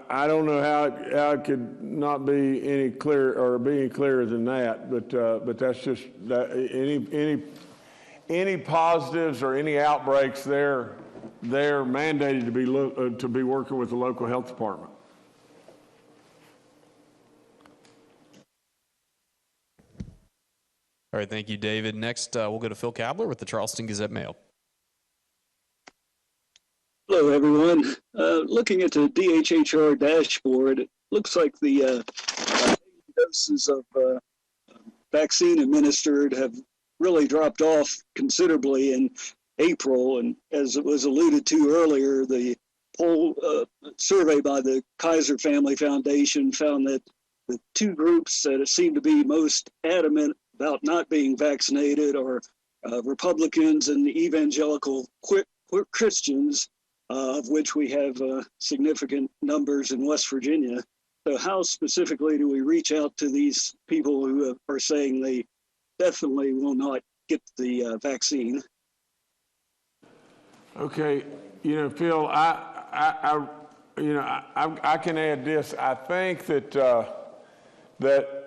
I don't know how it could not be any clearer or be any clearer than that. But that's just that any positives or any outbreaks, they're mandated to be working with the local health department. All right, thank you, David. Next, we'll go to Phil Kabler with the Charleston Gazette-Mail. Hello, everyone. looking at the DHHR dashboard, it looks like the doses of vaccine administered have really dropped off considerably in April. And as it was alluded to earlier, the poll survey by the Kaiser Family Foundation found that the two groups that seem to be most adamant about not being vaccinated are Republicans and evangelical Christians, of which we have significant numbers in West Virginia. So how specifically do we reach out to these people who are saying they definitely will not get the vaccine? Okay, you know, Phil, I can add this. I think that that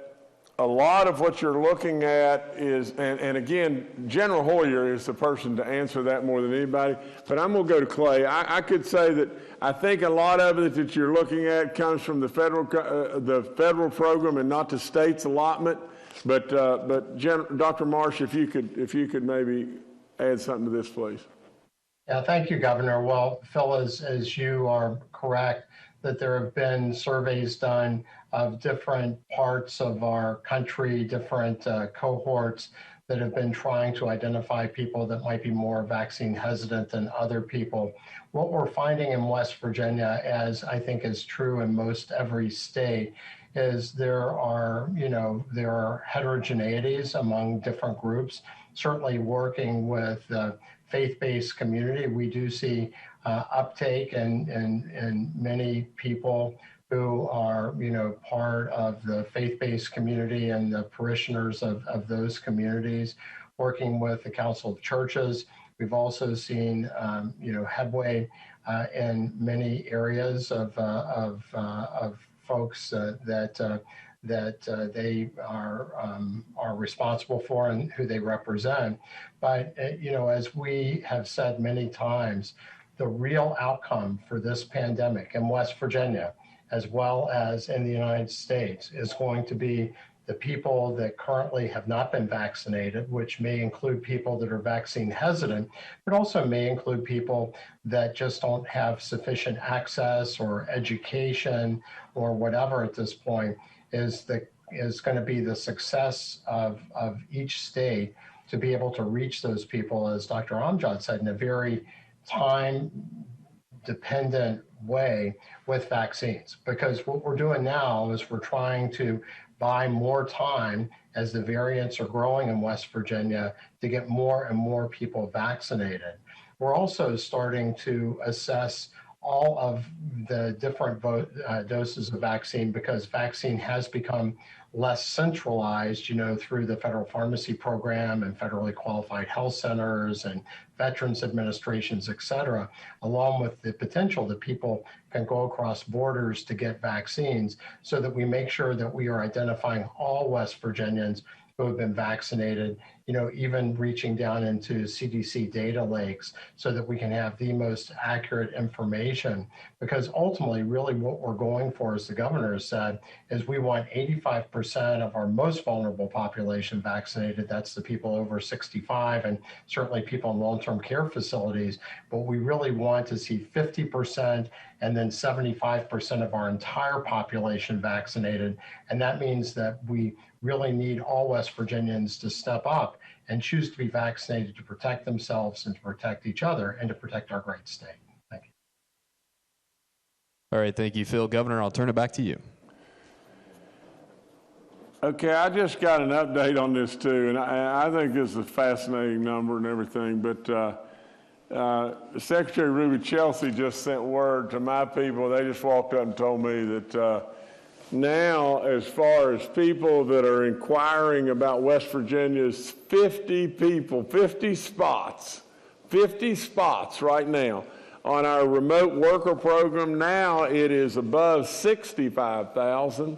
a lot of what you're looking at is, and again, General Hoyer is the person to answer that more than anybody, but I'm going to go to Clay. I could say that I think a lot of it that you're looking at comes from the federal program and not the state's allotment. But Dr. Marsh, if you could maybe add something to this, please. Yeah, thank you, Governor. Well, Phil, as you are correct, that there have been surveys done of different parts of our country, different cohorts that have been trying to identify people that might be more vaccine hesitant than other people. What we're finding in West Virginia, as I think is true in most every state, is there are heterogeneities among different groups. Certainly working with the faith-based community, we do see uptake in many people who are, part of the faith-based community and the parishioners of those communities. Working with the Council of Churches, we've also seen, headway in many areas of folks that they are responsible for and who they represent. But, as we have said many times, the real outcome for this pandemic in West Virginia, as well as in the United States, is going to be the people that currently have not been vaccinated, which may include people that are vaccine hesitant, but also may include people that just don't have sufficient access or education or whatever at this point, is going to be the success of each state to be able to reach those people, as Dr. Amjad said, in a very time-dependent way with vaccines. Because what we're doing now is we're trying to buy more time as the variants are growing in West Virginia to get more and more people vaccinated. We're also starting to assess all of the different doses of vaccine, because vaccine has become less centralized, through the federal pharmacy program and federally qualified health centers and veterans administrations, et cetera, along with the potential that people can go across borders to get vaccines, so that we make sure that we are identifying all West Virginians who have been vaccinated, even reaching down into CDC data lakes, so that we can have the most accurate information. Because ultimately, really what we're going for, as the governor has said, is we want 85% of our most vulnerable population vaccinated. That's the people over 65 and certainly people in long-term care facilities. But we really want to see 50% and then 75% of our entire population vaccinated. And that means that we really need all West Virginians to step up and choose to be vaccinated to protect themselves and to protect each other and to protect our great state. Thank you. All right, thank you, Phil. Governor, I'll turn it back to you. Okay, I just got an update on this too, and I think this is a fascinating number and everything, but Secretary Ruby Chelsea just sent word to my people. They just walked up and told me that now, as far as people that are inquiring about West Virginia's 50 spots right now on our remote worker program, now it is above 65,000,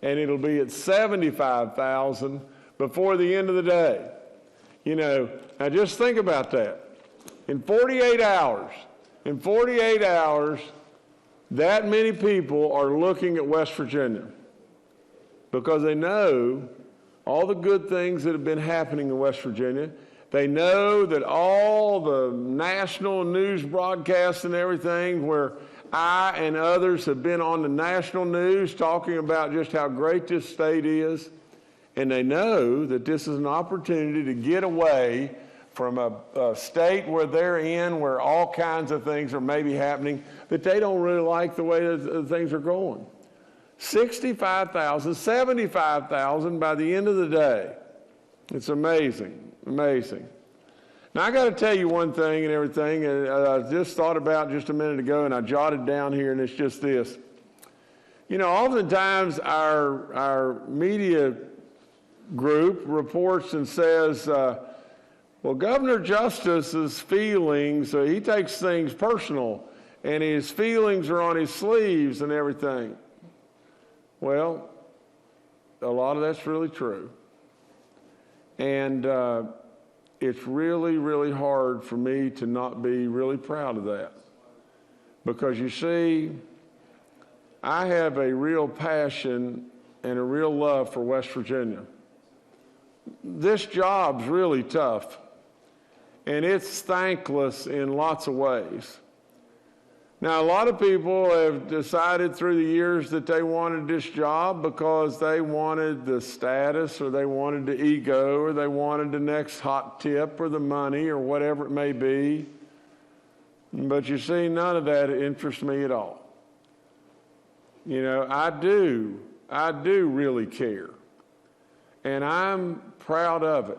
and it'll be at 75,000 before the end of the day. Now just think about that. In 48 hours, that many people are looking at West Virginia because they know all the good things that have been happening in West Virginia. They know that all the national news broadcasts and everything where I and others have been on the national news talking about just how great this state is, and they know that this is an opportunity to get away from a state where they're in, where all kinds of things are maybe happening, that they don't really like the way that things are going. 65,000, 75,000 by the end of the day. It's amazing, amazing. Now, I got to tell you one thing and everything, and I just thought about just a minute ago, and I jotted down here, and it's just this. You know, oftentimes our media group reports and says, well, Governor Justice's feelings, he takes things personal, and his feelings are on his sleeves and everything. Well, a lot of that's really true. And it's really, really hard for me to not be really proud of that. Because you see, I have a real passion and a real love for West Virginia. This job's really tough, and it's thankless in lots of ways. Now, a lot of people have decided through the years that they wanted this job because they wanted the status, or they wanted the ego, or they wanted the next hot tip, or the money, or whatever it may be. But you see, none of that interests me at all. You know, I do really care. And I'm proud of it.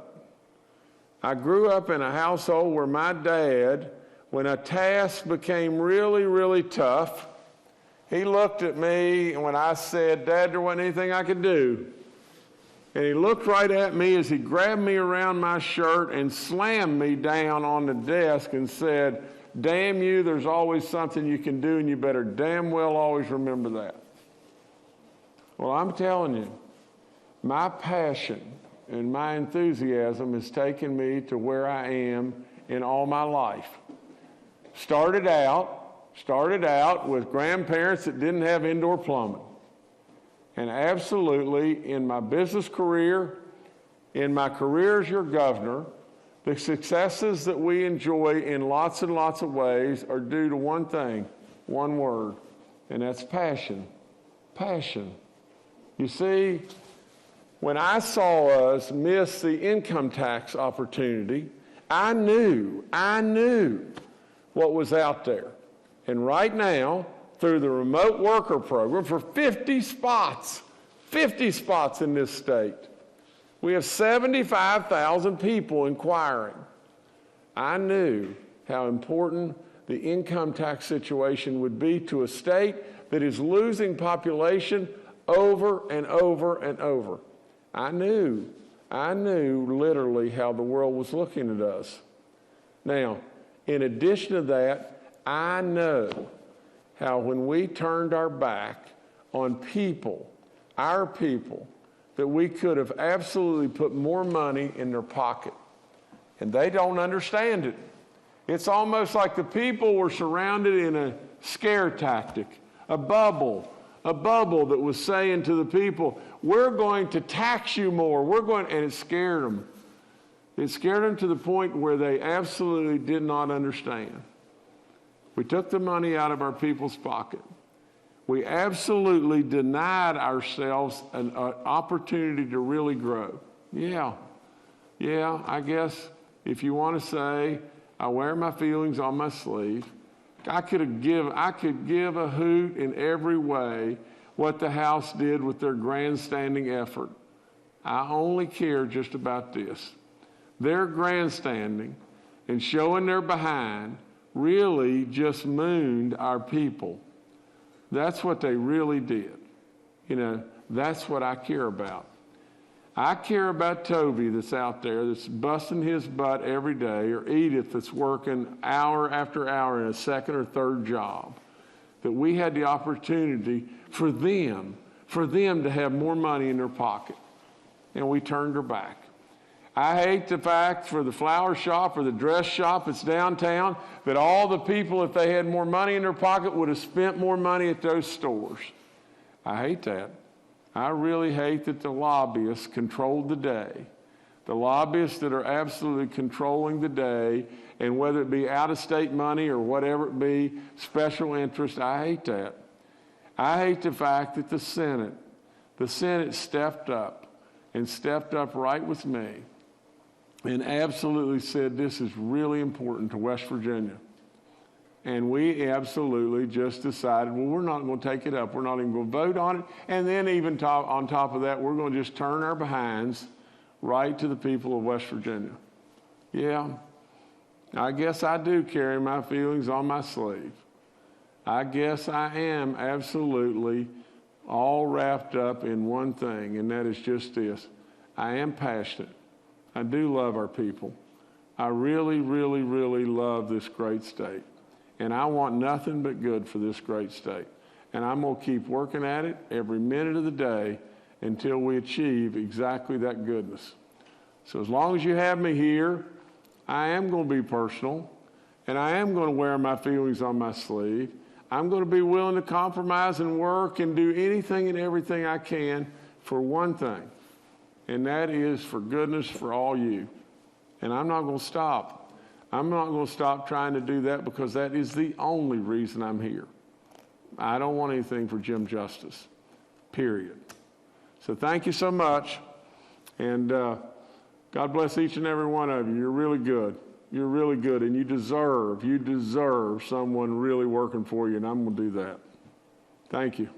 I grew up in a household where my dad, when a task became really, really tough, he looked at me, and when I said, Dad, there wasn't anything I could do, and he looked right at me as he grabbed me around my shirt and slammed me down on the desk and said, damn you, there's always something you can do, and you better damn well always remember that. Well, I'm telling you, my passion and my enthusiasm has taken me to where I am in all my life. Started out with grandparents that didn't have indoor plumbing. And absolutely, in my business career, in my career as your governor, the successes that we enjoy in lots and lots of ways are due to one thing, one word, and that's passion. Passion. You see, when I saw us miss the income tax opportunity, I knew what was out there. And right now, through the remote worker program, for 50 spots in this state, we have 75,000 people inquiring. I knew how important the income tax situation would be to a state that is losing population over and over and over. I knew literally how the world was looking at us. Now, in addition to that, I know how when we turned our back on people, our people, that we could have absolutely put more money in their pocket. And they don't understand it. It's almost like the people were surrounded in a scare tactic, a bubble that was saying to the people, we're going to tax you more, and it scared them. It scared them to the point where they absolutely did not understand. We took the money out of our people's pocket. We absolutely denied ourselves an opportunity to really grow. Yeah, I guess if you want to say, I wear my feelings on my sleeve, I could give a hoot in every way what the House did with their grandstanding effort. I only care just about this. Their grandstanding and showing their behind really just mooned our people. That's what they really did. You know, that's what I care about. I care about Toby that's out there that's busting his butt every day, or Edith that's working hour after hour in a second or third job. That we had the opportunity for them to have more money in their pocket. And we turned our back. I hate the fact for the flower shop or the dress shop that's downtown that all the people, if they had more money in their pocket, would have spent more money at those stores. I hate that. I really hate that the lobbyists controlled the day, The lobbyists that are absolutely controlling the day, and whether it be out-of-state money or whatever it be, special interest, I hate that. I hate the fact that the Senate stepped up right with me and absolutely said this is really important to West Virginia. And we absolutely just decided, well, we're not going to take it up. We're not even going to vote on it. And then even on top of that, we're going to just turn our behinds right to the people of West Virginia. Yeah, I guess I do carry my feelings on my sleeve. I guess I am absolutely all wrapped up in one thing, and that is just this. I am passionate. I do love our people. I really, really, really love this great state. And I want nothing but good for this great state. And I'm going to keep working at it every minute of the day until we achieve exactly that goodness. So as long as you have me here, I am going to be personal, and I am going to wear my feelings on my sleeve. I'm going to be willing to compromise and work and do anything and everything I can for one thing, and that is for goodness for all you. And I'm not going to stop. I'm not going to stop trying to do that because that is the only reason I'm here. I don't want anything for Jim Justice, period. So thank you so much, and God bless each and every one of you. You're really good. You're really good, and you deserve someone really working for you, and I'm going to do that. Thank you.